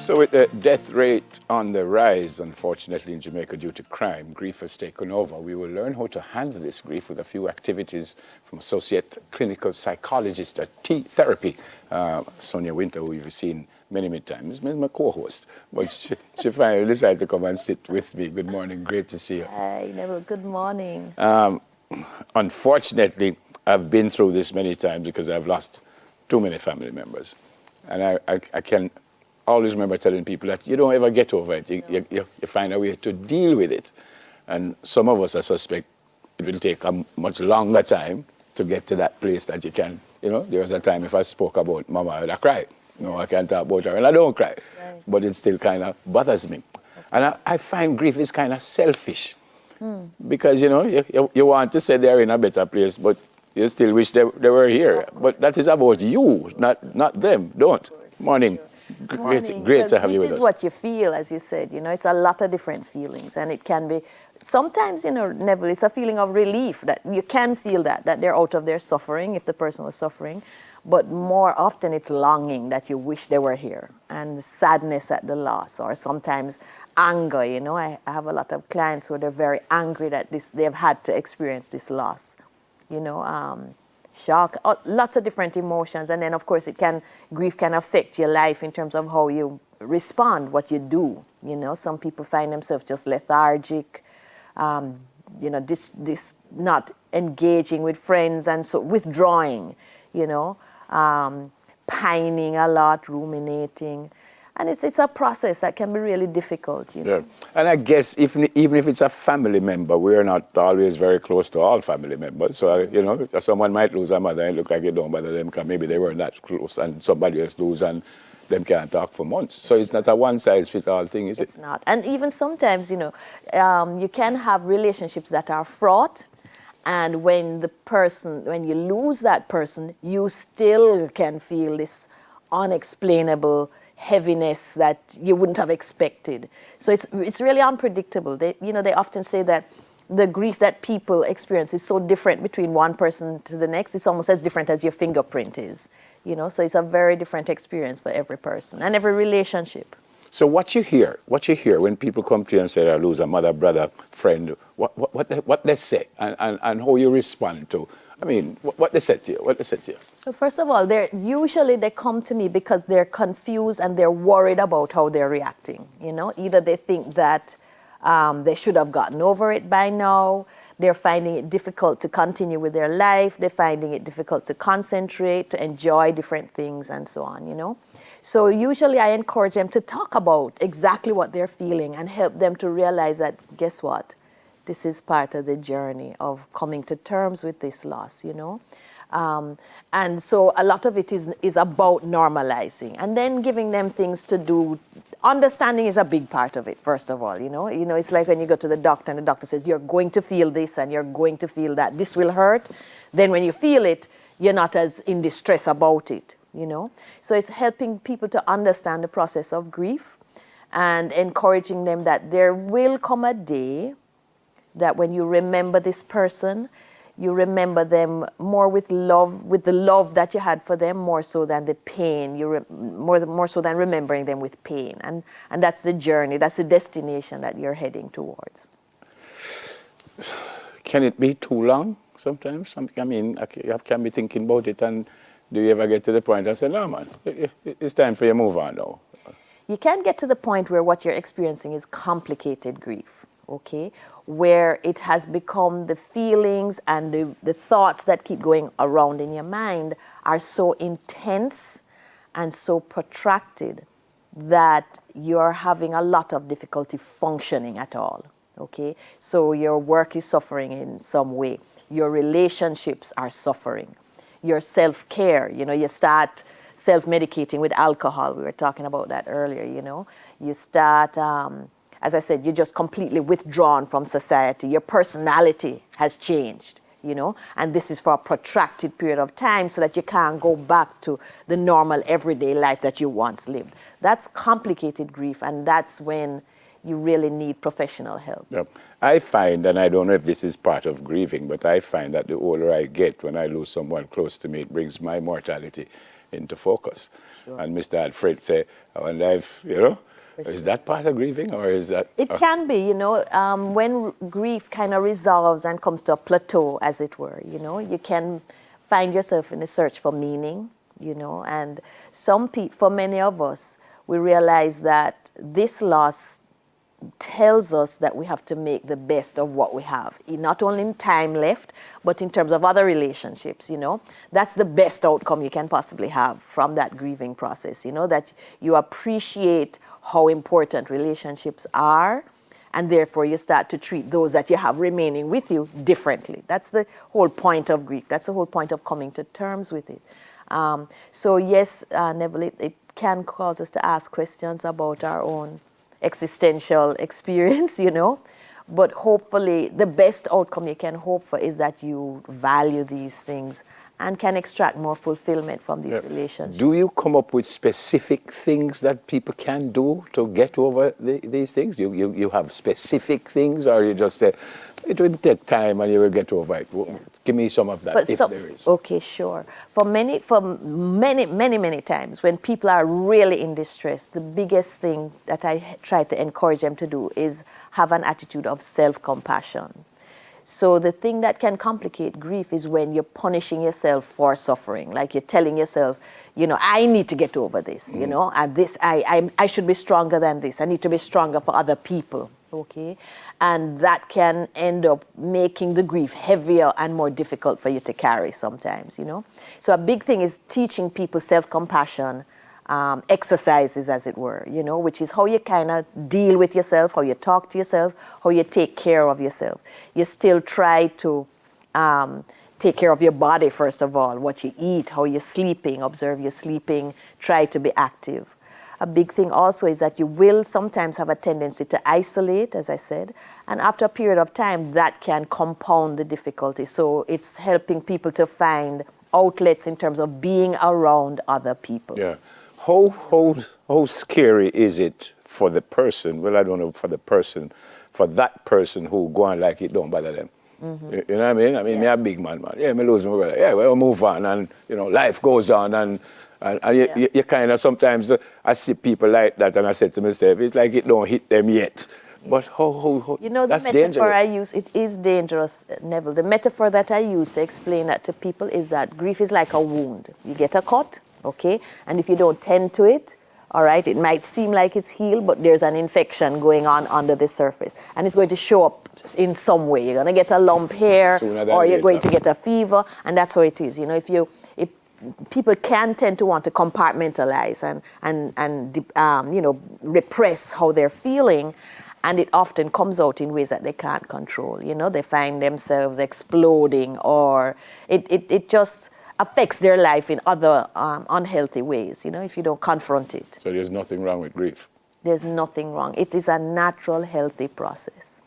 So with the death rate on the rise, unfortunately, in Jamaica due to crime, grief has taken over. We will learn how to handle this grief with a few activities from associate clinical psychologist at Therapy, Sonia Wynter, who we've seen many times, my co-host. But she finally decided to come and sit with me. Good morning, great to see you. Hi, Neville, good morning. Unfortunately, I've been through this many times because I've lost too many family members. And I can always remember telling people that you don't ever get over it. You find a way to deal with it. And some of us, I suspect, it will take a much longer time to get to that place that you can. You know, there was a time if I spoke about Mama, I would have cried. No, I can't talk about her, and I don't cry. Right. But it still kind of bothers me. And I find grief is kind of selfish. Because, you know, you want to say they're in a better place, but you still wish they were here. But that is about you, not them. Don't. Morning. Great to have you with us. Grief is what you feel, as you said. You know, it's a lot of different feelings, and it can be sometimes, you know, Neville, it's a feeling of relief that you can feel that they're out of their suffering if the person was suffering, but more often it's longing that you wish they were here, and sadness at the loss, or sometimes anger. You know, I have a lot of clients who they're very angry that they've had to experience this loss. You know, shock, lots of different emotions. And then, of course, grief can affect your life in terms of how you respond, what you do. You know, some people find themselves just lethargic, you know, not engaging with friends, and so withdrawing, you know, pining a lot, ruminating. And it's a process that can be really difficult, you know. Yeah. And I guess even if it's a family member, we're not always very close to all family members. So, you know, someone might lose a mother and look like it don't bother them because maybe they weren't that close, and somebody else lose and them can't talk for months. So it's not a one-size-fits-all thing, is it? It's not. And even sometimes, you know, you can have relationships that are fraught, and when you lose that person, you still can feel this unexplainable heaviness that you wouldn't have expected. So it's really unpredictable. They often say that the grief that people experience is so different between one person to the next. It's almost as different as your fingerprint is. You know, so it's a very different experience for every person and every relationship. So what you hear when people come to you and say, I lose a mother, brother, friend, what they say and how you respond to, I mean, what they said to you, So first of all, usually they come to me because they're confused and they're worried about how they're reacting. You know, either they think that they should have gotten over it by now, they're finding it difficult to continue with their life, they're finding it difficult to concentrate, to enjoy different things, and so on, you know. So usually I encourage them to talk about exactly what they're feeling and help them to realize that, guess what? This is part of the journey of coming to terms with this loss, you know. And so a lot of it is about normalizing and then giving them things to do. Understanding is a big part of it, first of all, you know. You know, it's like when you go to the doctor and the doctor says, you're going to feel this and you're going to feel that. This will hurt. Then when you feel it, you're not as in distress about it, you know. So it's helping people to understand the process of grief and encouraging them that there will come a day that when you remember this person, you remember them more with love, with the love that you had for them, more so than the pain. More so than remembering them with pain, and that's the journey, that's the destination that you're heading towards. Can it be too long sometimes? I mean, I can be thinking about it, and do you ever get to the point and say, no, man, it's time for you to move on now? You can get to the point where what you're experiencing is complicated grief. Okay, where it has become the feelings and the thoughts that keep going around in your mind are so intense and so protracted that you're having a lot of difficulty functioning at all. Okay, so your work is suffering in some way, your relationships are suffering, your self-care, you know, you start self-medicating with alcohol. We were talking about that earlier, you know. You start as I said, you're just completely withdrawn from society. Your personality has changed, you know, and this is for a protracted period of time so that you can't go back to the normal everyday life that you once lived. That's complicated grief, and that's when you really need professional help. Yeah. I find, and I don't know if this is part of grieving, but I find that the older I get, when I lose someone close to me, it brings my mortality into focus. Sure. And Mr. Alfred say, I wonder if, you know, is that part of grieving or is that? It can be, you know, when grief kind of resolves and comes to a plateau, as it were, you know, you can find yourself in a search for meaning, you know, and for many of us, we realize that this loss tells us that we have to make the best of what we have, not only in time left, but in terms of other relationships, you know. That's the best outcome you can possibly have from that grieving process, you know, that you appreciate how important relationships are, and therefore you start to treat those that you have remaining with you differently. That's the whole point of grief. That's the whole point of coming to terms with it. So yes, Neville, it can cause us to ask questions about our own existential experience, you know, but hopefully the best outcome you can hope for is that you value these things and can extract more fulfillment from these relationships. Do you come up with specific things that people can do to get over these things? You have specific things, or you just say, it will take time and you will get over it? Give me some of that, but there is. Okay, sure. For many times, when people are really in distress, the biggest thing that I try to encourage them to do is have an attitude of self-compassion. So the thing that can complicate grief is when you're punishing yourself for suffering, like you're telling yourself, you know, I need to get over this, you know, and this, I should be stronger than this. I need to be stronger for other people, okay? And that can end up making the grief heavier and more difficult for you to carry sometimes, you know? So a big thing is teaching people self-compassion exercises, as it were, you know, which is how you kind of deal with yourself, how you talk to yourself, how you take care of yourself. You still try to take care of your body, first of all, what you eat, how you're sleeping, observe your sleeping, try to be active. A big thing also is that you will sometimes have a tendency to isolate, as I said, and after a period of time, that can compound the difficulty. So it's helping people to find outlets in terms of being around other people. Yeah. How scary is it for the person? Well, I don't know, for the person, for that person who go on like it don't bother them. Mm-hmm. You know what I mean? I mean, me a big man. Yeah, me lose my brother. Yeah, well, move on, and you know, life goes on, and you kind of sometimes I see people like that, and I said to myself, it's like it don't hit them yet. But how you know, the that's metaphor dangerous. I use, it is dangerous, Neville. The metaphor that I use to explain that to people is that grief is like a wound. You get a cut, okay, and if you don't tend to it, all right, it might seem like it's healed, but there's an infection going on under the surface, and it's going to show up in some way. You're going to get a lump here, or you're going to get a fever, and that's how it is. You know, if people can tend to want to compartmentalize and you know, repress how they're feeling, and it often comes out in ways that they can't control. You know, they find themselves exploding, or it just affects their life in other unhealthy ways, you know, if you don't confront it. So there's nothing wrong with grief? There's nothing wrong. It is a natural, healthy process.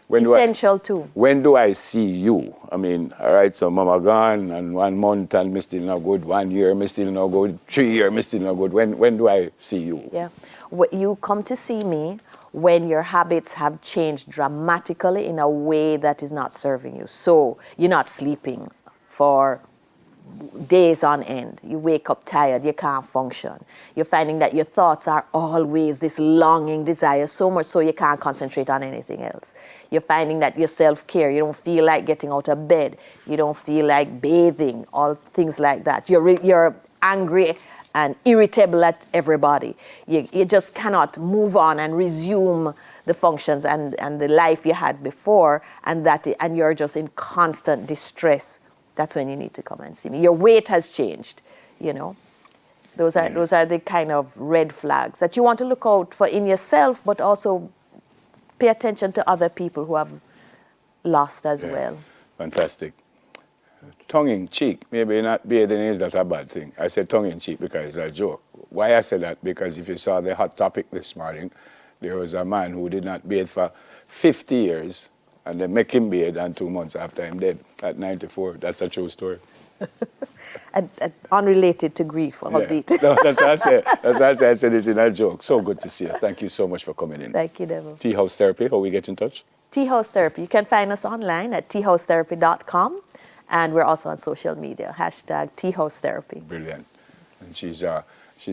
When Essential too. When do I see you? I mean, all right, so mama gone, and 1 month and me still not good, 1 year me still not good, 3 years me still not good. When do I see you? Yeah. You come to see me when your habits have changed dramatically in a way that is not serving you. So you're not sleeping for days on end. You wake up tired, you can't function. You're finding that your thoughts are always this longing desire, so much so you can't concentrate on anything else. You're finding that your self-care, you don't feel like getting out of bed, you don't feel like bathing, all things like that. You're angry and irritable at everybody. You just cannot move on and resume the functions and the life you had before, and you're just in constant distress. That's when you need to come and see me. Your weight has changed, you know. Those are the kind of red flags that you want to look out for in yourself, but also pay attention to other people who have lost as well. Fantastic. Tongue in cheek, maybe not bathing is that a bad thing. I said tongue in cheek because it's a joke. Why I said that? Because if you saw the hot topic this morning, there was a man who did not bathe for 50 years, and they make him bathe, and 2 months after him dead at 94. That's a true story. Unrelated to grief, albeit. No, that's what I said. That's why I said it in a joke. So good to see you. Thank you so much for coming in. Thank you, Devil. Tea House Therapy, how we get in touch? Tea House Therapy. You can find us online at teahousetherapy.com, and we're also on social media, #Tea House Therapy. Brilliant. And she's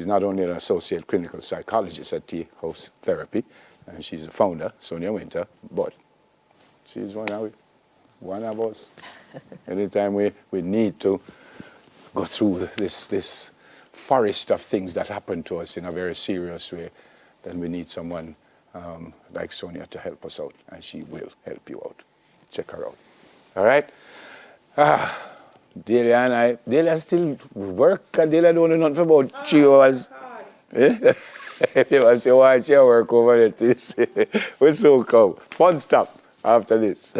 not only an associate clinical psychologist at T House Therapy, and she's the founder, Sonia Wynter, but she's one of us. Anytime we need to go through this forest of things that happen to us in a very serious way, then we need someone like Sonia to help us out, and she will help you out. Check her out. All right? Delia still work, and Delia don't know nothing about 3 hours. If you want to watch your work over there, we're so cool. Fun stuff after this.